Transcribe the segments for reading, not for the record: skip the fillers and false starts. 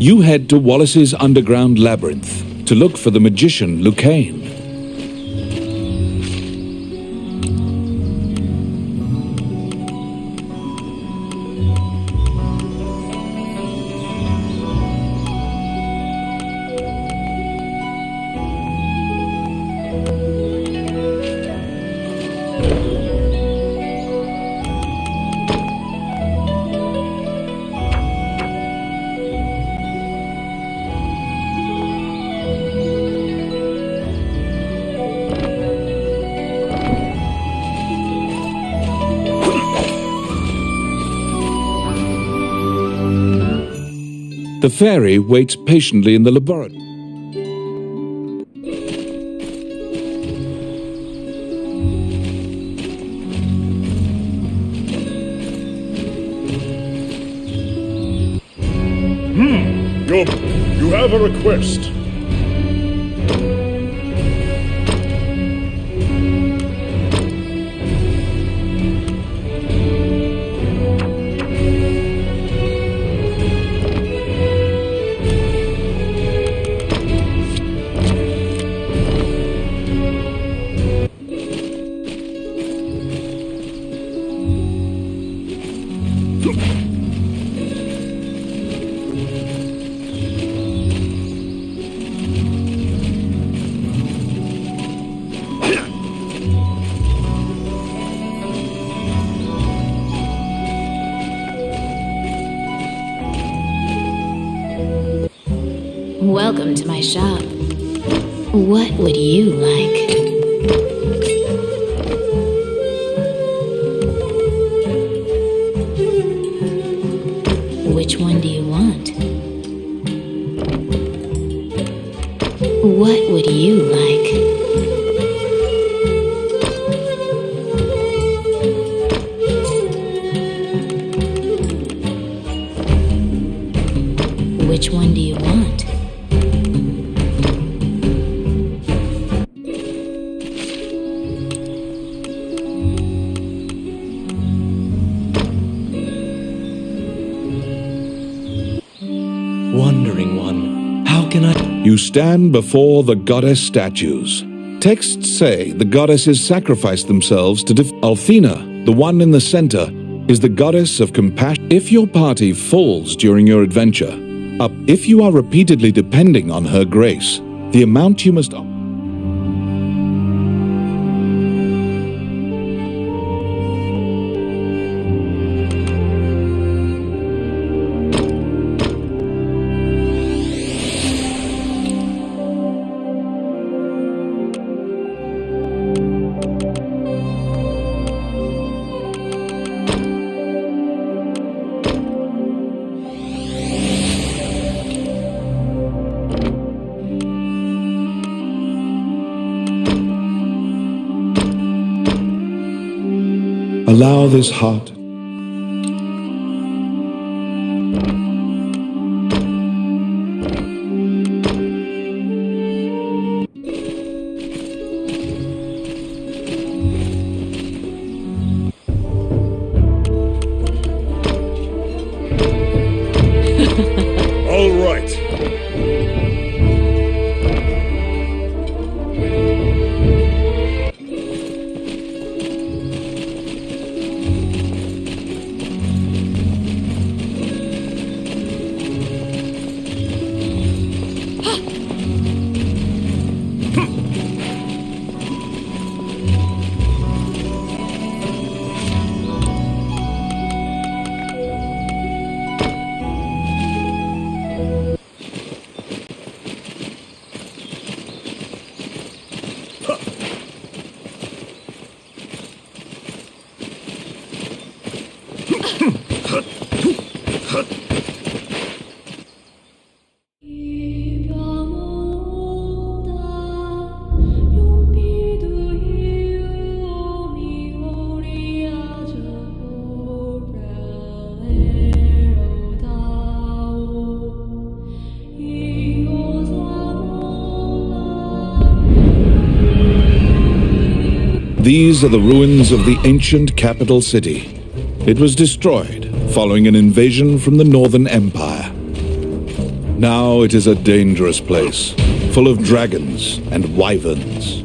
You head to Wallace's underground labyrinth to look for the magician Lucane. The fairy waits patiently in the laboratory. You have a request. Welcome to my shop. What would you like? Which one do you want? What would you like? Which one do you want? Wandering One, how can I... You stand before the goddess statues. Texts say the goddesses sacrificed themselves to Althena, the one in the center, is the goddess of compassion. If your party falls during your adventure, if you are repeatedly depending on her grace, the amount you must... Allow this heart All right. These are the ruins of the ancient capital city. It was destroyed following an invasion from the Northern Empire. Now it is a dangerous place, full of dragons and wyverns.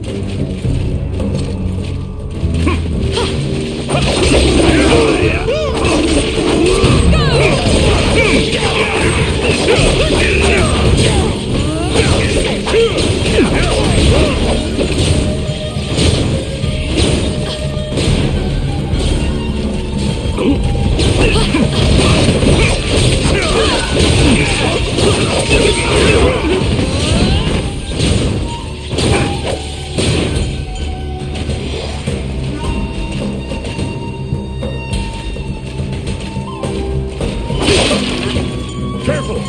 Careful!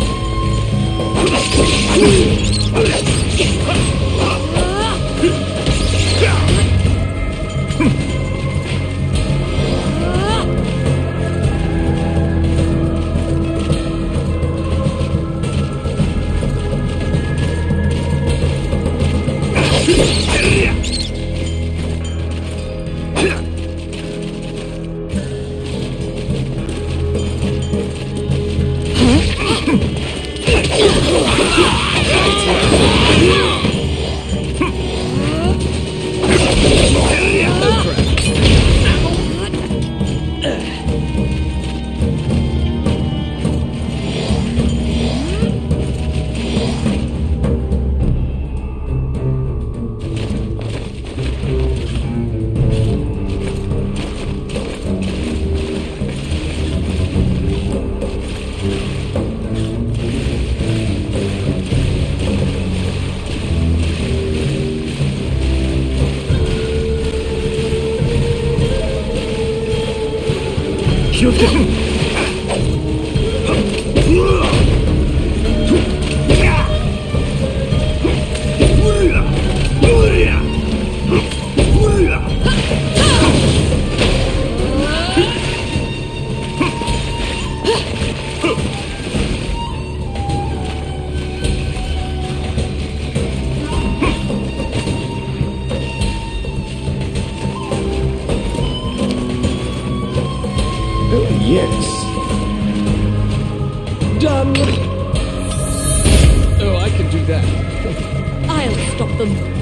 Yes. Done. Oh, I can do that. I'll stop them.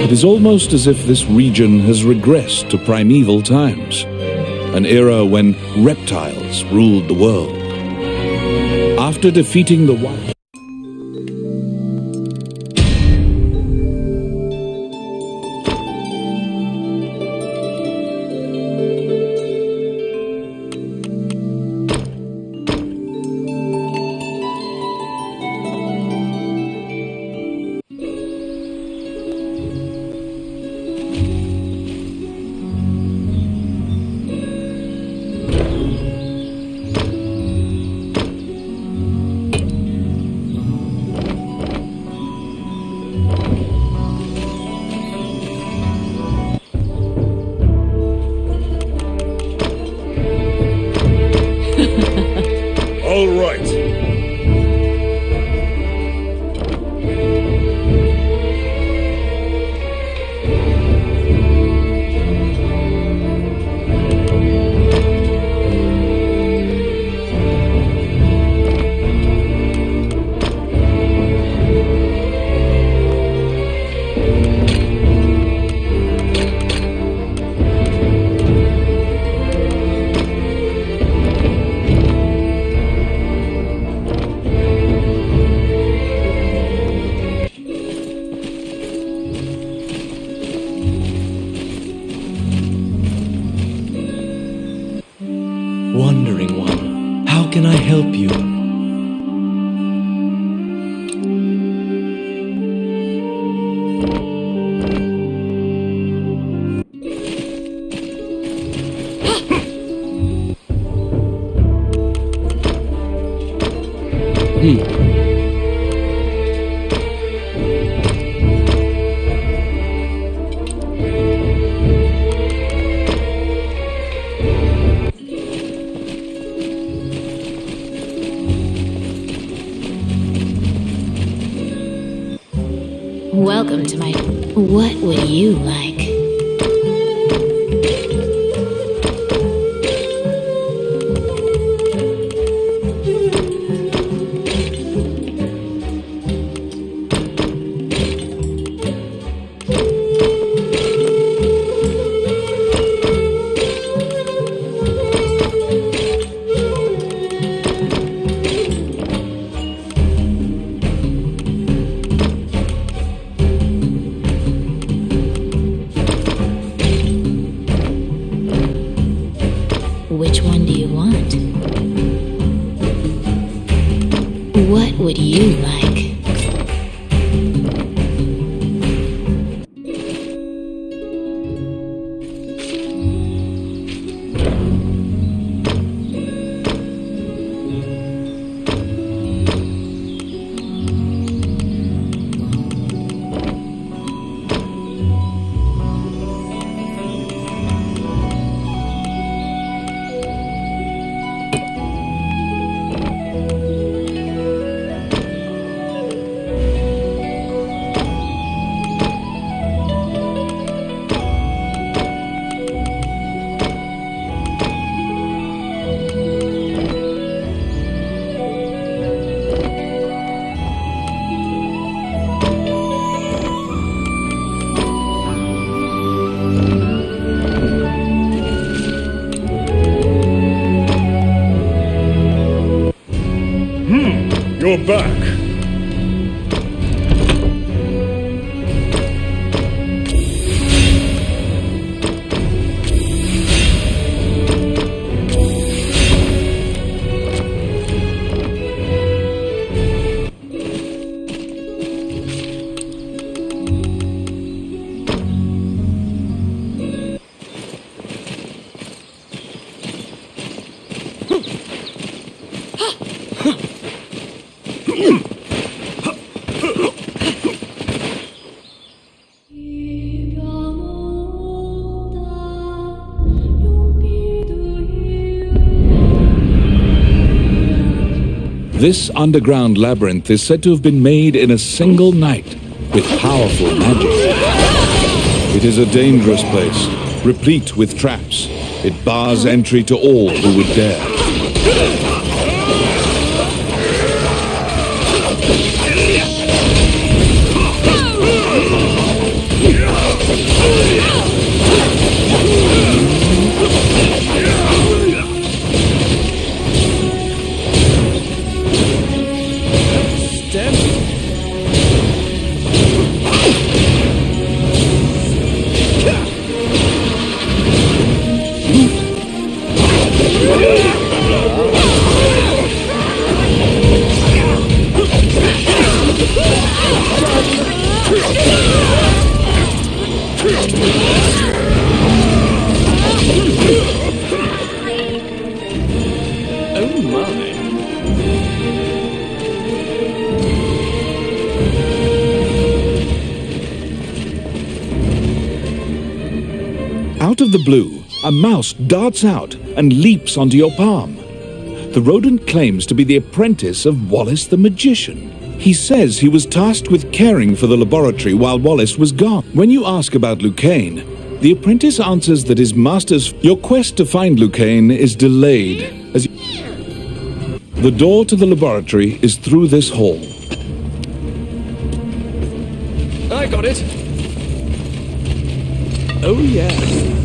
It is almost as if this region has regressed to primeval times, an era when reptiles ruled the world. After defeating the All right. Wandering One, how can I help you? Welcome to my... What would you like? Which one do you want? What would you like? You're back. This underground labyrinth is said to have been made in a single night with powerful magic. It is a dangerous place, replete with traps. It bars entry to all who would dare. Out of the blue, a mouse darts out and leaps onto your palm. The rodent claims to be the apprentice of Wallace the magician. He says he was tasked with caring for the laboratory while Wallace was gone. When you ask about Lucane, the apprentice answers that his master's... Your quest to find Lucane is delayed as the door to the laboratory is through this hall. I got it. Oh, yes.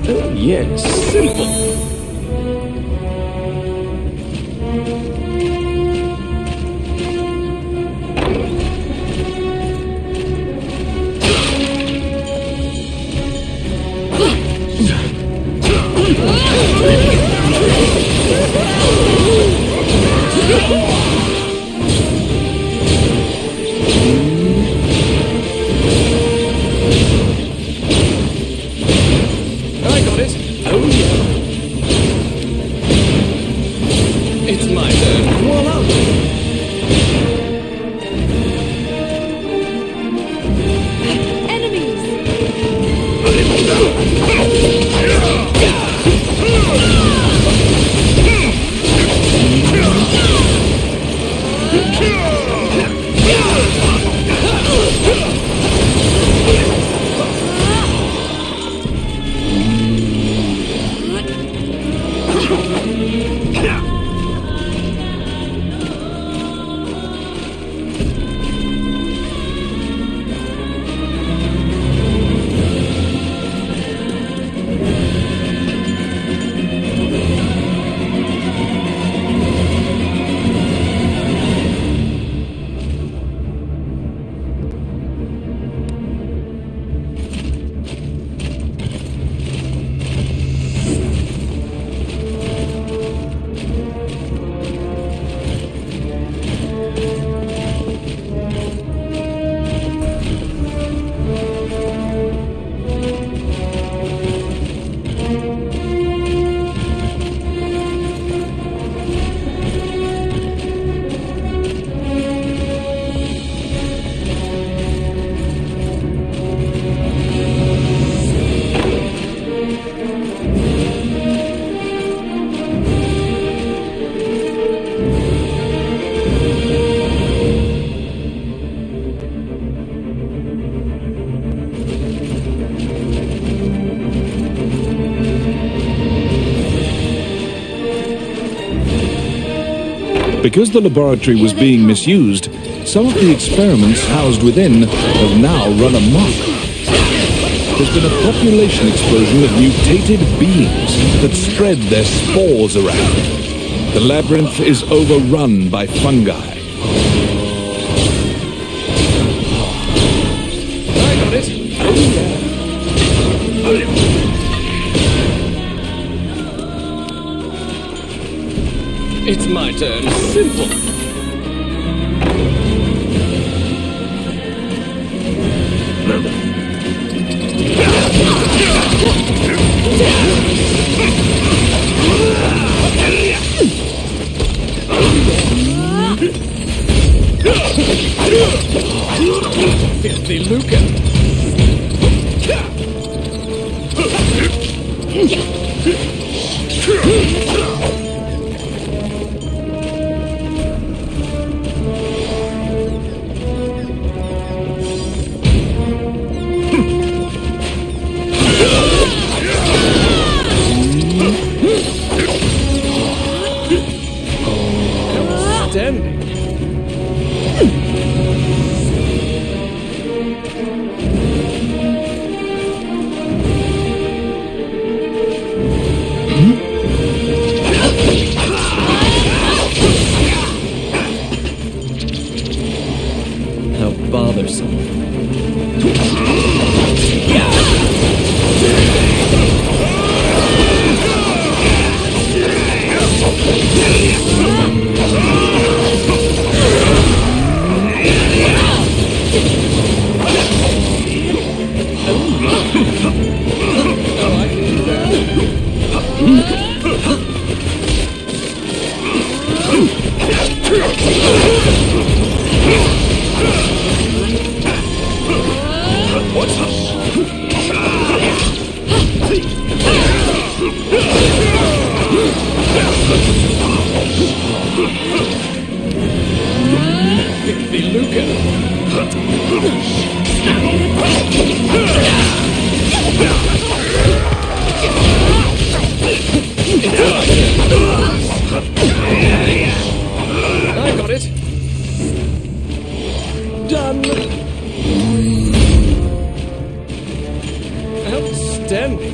Oh, yes. Simple. I got it. Oh, yeah. It's my turn. Voila. Enemies! Because the laboratory was being misused, some of the experiments housed within have now run amok. There's been a population explosion of mutated beings that spread their spores around. The labyrinth is overrun by fungi. I got it. Oh, yeah. It's my turn. Simple. Filthy lucre. Outstanding. Filthy lucre! I got it! Done! Outstanding!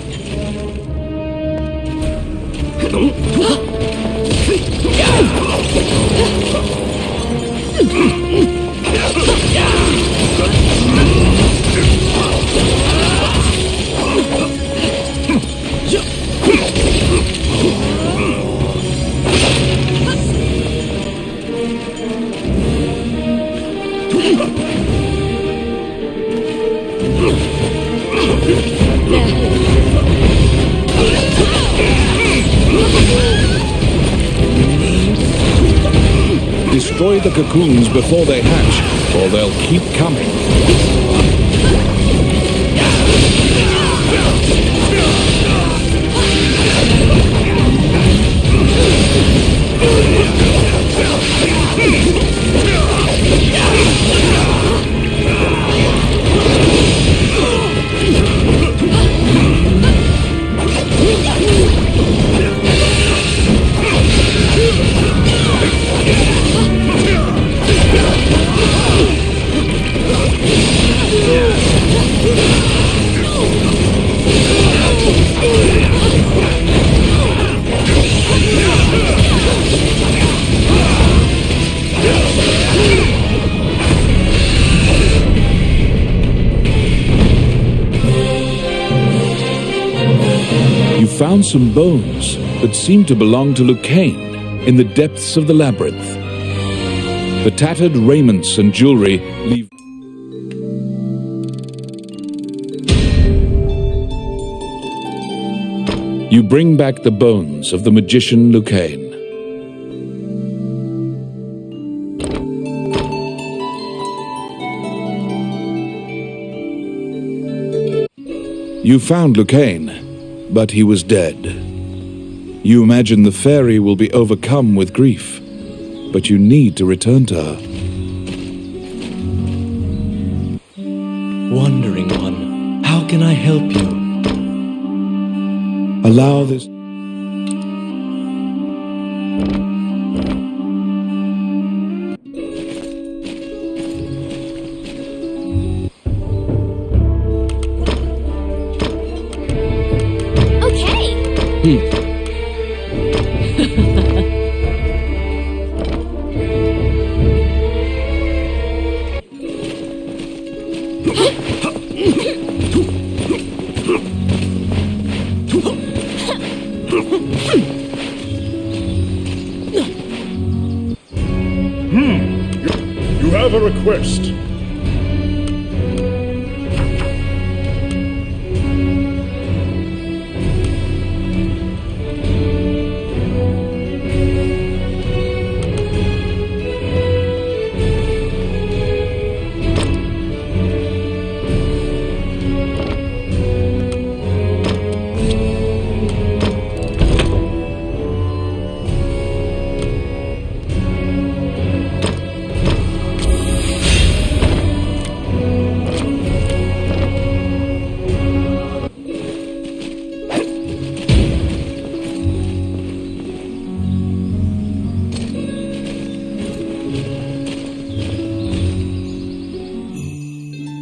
Destroy the cocoons before they hatch, or they'll keep coming. You found some bones that seem to belong to Lucane in the depths of the labyrinth. The tattered raiments and jewelry leave. You bring back the bones of the magician Lucane. You found Lucane, but he was dead. You imagine the fairy will be overcome with grief, but you need to return to her. Wandering One, how can I help you? Allow this. You have a request.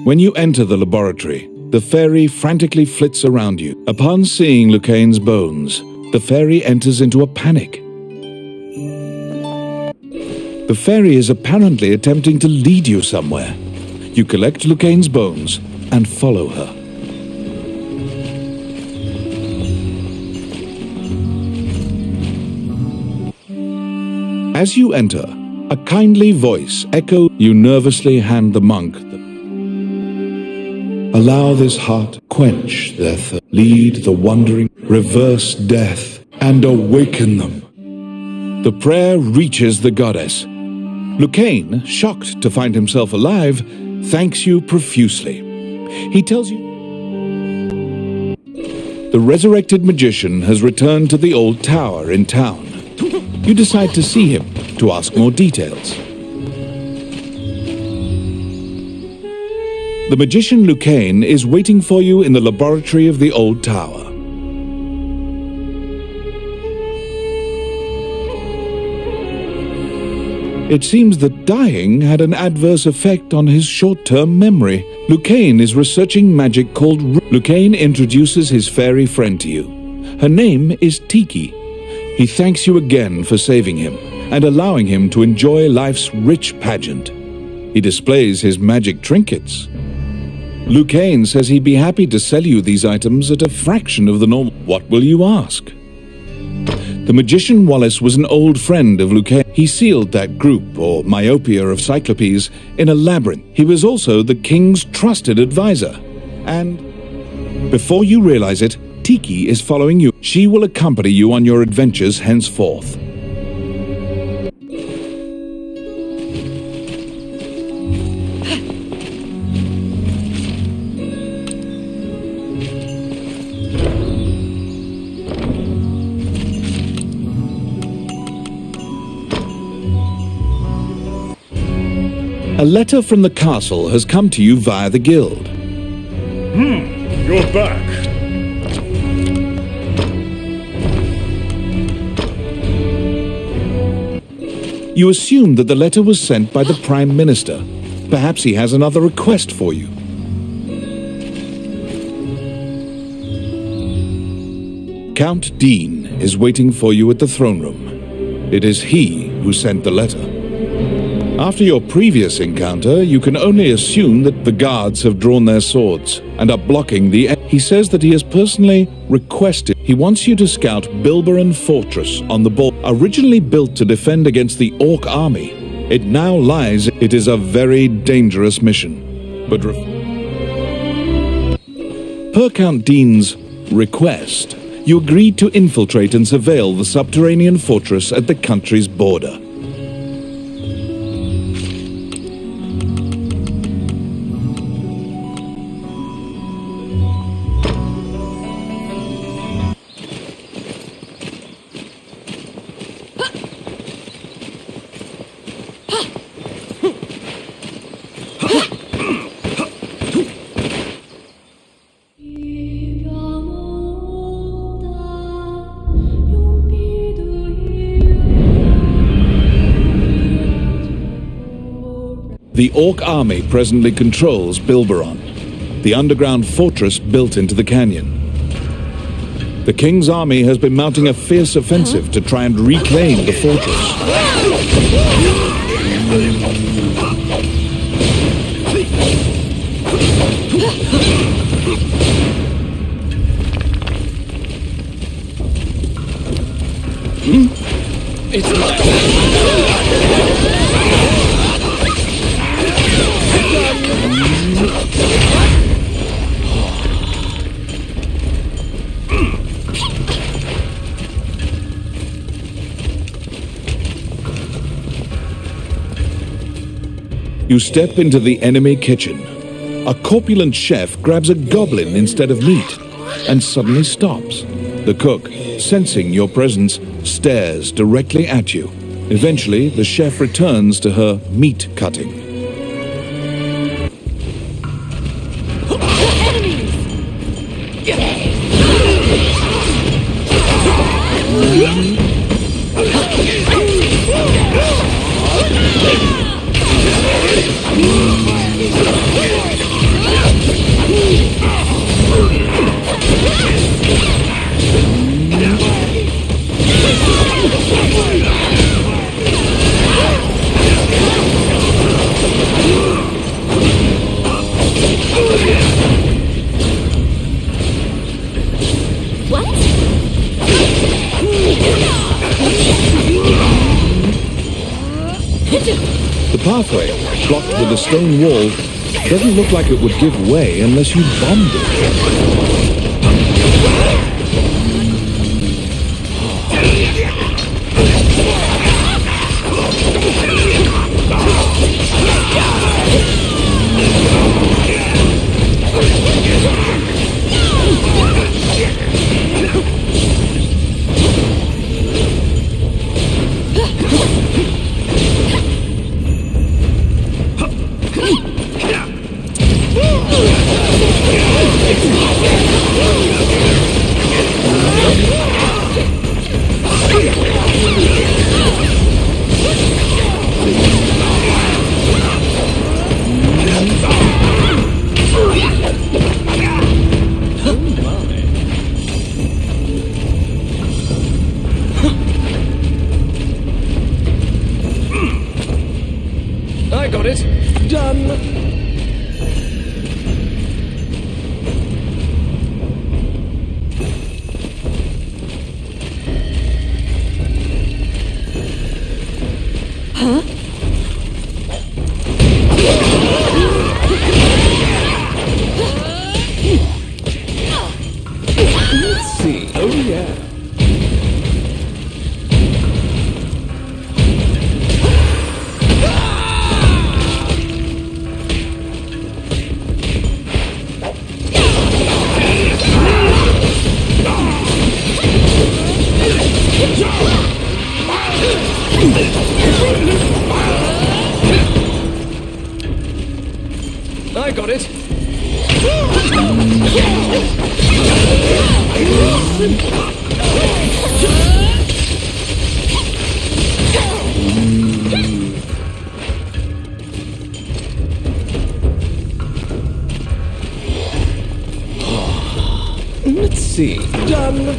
When you enter the laboratory, the fairy frantically flits around you. Upon seeing Lucane's bones, the fairy enters into a panic. The fairy is apparently attempting to lead you somewhere. You collect Lucane's bones and follow her. As you enter, a kindly voice echoes. You nervously hand the monk the. Allow this heart quench their thirst, lead the wandering, reverse death, and awaken them. The prayer reaches the goddess. Lucane, shocked to find himself alive, thanks you profusely. He tells you the resurrected magician has returned to the old tower in town. You decide to see him to ask more details. The magician Lucane is waiting for you in the laboratory of the old tower. It seems that dying had an adverse effect on his short-term memory. Lucane is researching magic called Lucane introduces his fairy friend to you. Her name is Tiki. He thanks you again for saving him and allowing him to enjoy life's rich pageant. He displays his magic trinkets. Lucane says he'd be happy to sell you these items at a fraction of the normal. What will you ask? The magician Wallace was an old friend of Lucane. He sealed that group, or myopia of Cyclopes, in a labyrinth. He was also the king's trusted advisor. And before you realize it, Tiki is following you. She will accompany you on your adventures henceforth. A letter from the castle has come to you via the guild. You're back. You assume that the letter was sent by the Prime Minister. Perhaps he has another request for you. Count Dean is waiting for you at the throne room. It is he who sent the letter. After your previous encounter, you can only assume that the guards have drawn their swords and are blocking the... He says that he has personally requested... He wants you to scout Bilberon Fortress on the border. Originally built to defend against the Orc army, it now lies... It is a very dangerous mission. But... Per Count Dean's request, you agreed to infiltrate and surveil the subterranean fortress at the country's border. The Orc army presently controls Bilberon, the underground fortress built into the canyon. The king's army has been mounting a fierce offensive to try and reclaim the fortress. It's mine. You step into the enemy kitchen. A corpulent chef grabs a goblin instead of meat and suddenly stops. The cook, sensing your presence, stares directly at you. Eventually, the chef returns to her meat cutting. The pathway, blocked with a stone wall, doesn't look like it would give way unless you bombed it. Let's see. Done.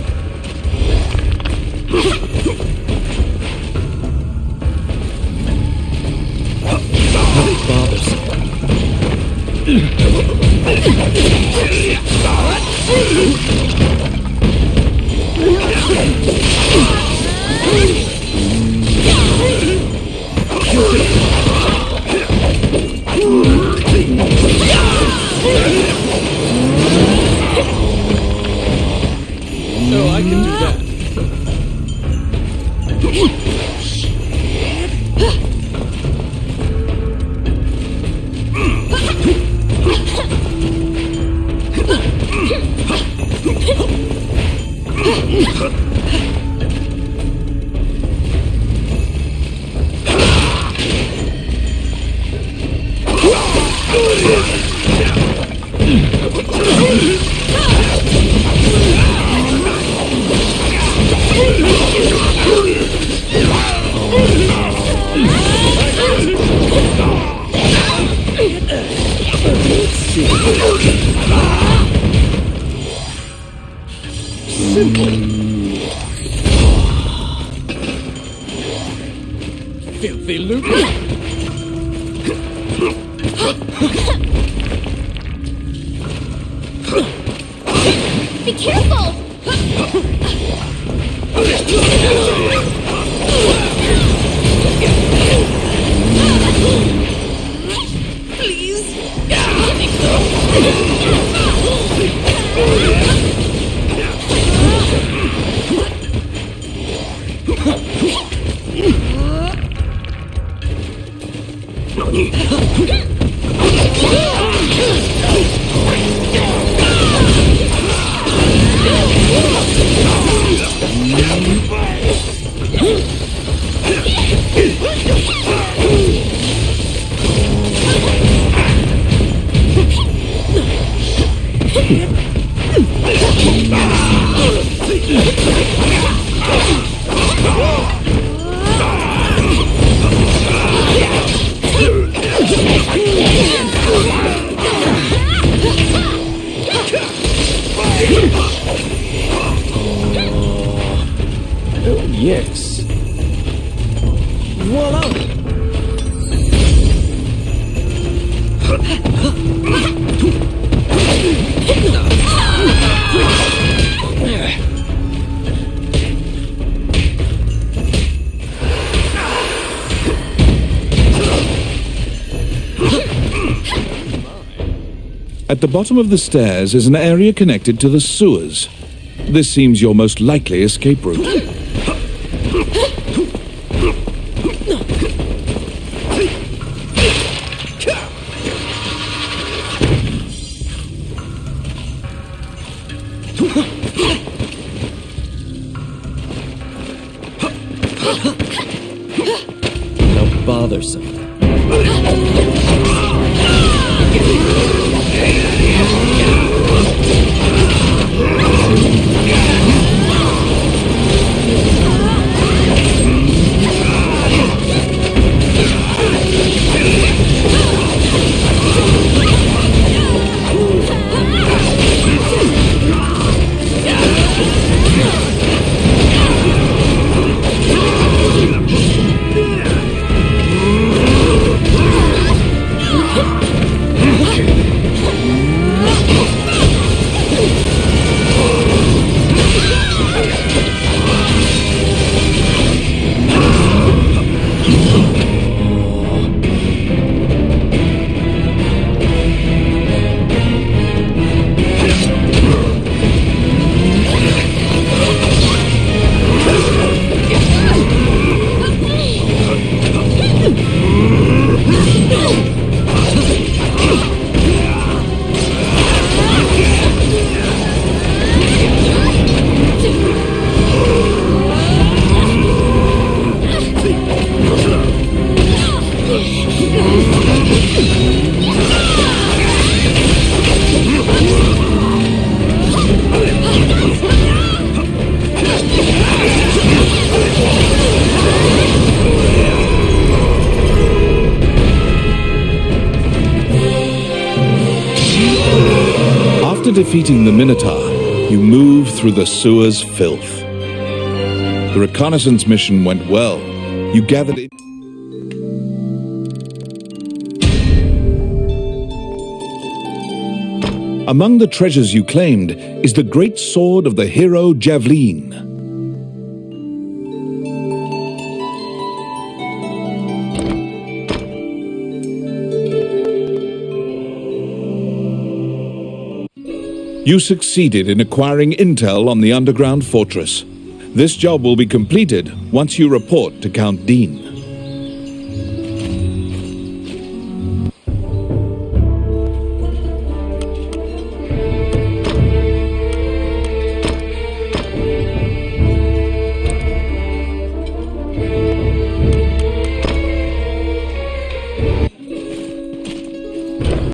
Oh, I can do that. Filthy lucre. Be careful! Oh, yes. Voila! At the bottom of the stairs is an area connected to the sewers. This seems your most likely escape route. How bothersome. After defeating the Minotaur, you move through the sewer's filth. The reconnaissance mission went well. You gathered it. Among the treasures you claimed is the great sword of the hero Javelin. You succeeded in acquiring intel on the underground fortress. This job will be completed once you report to Count Dean.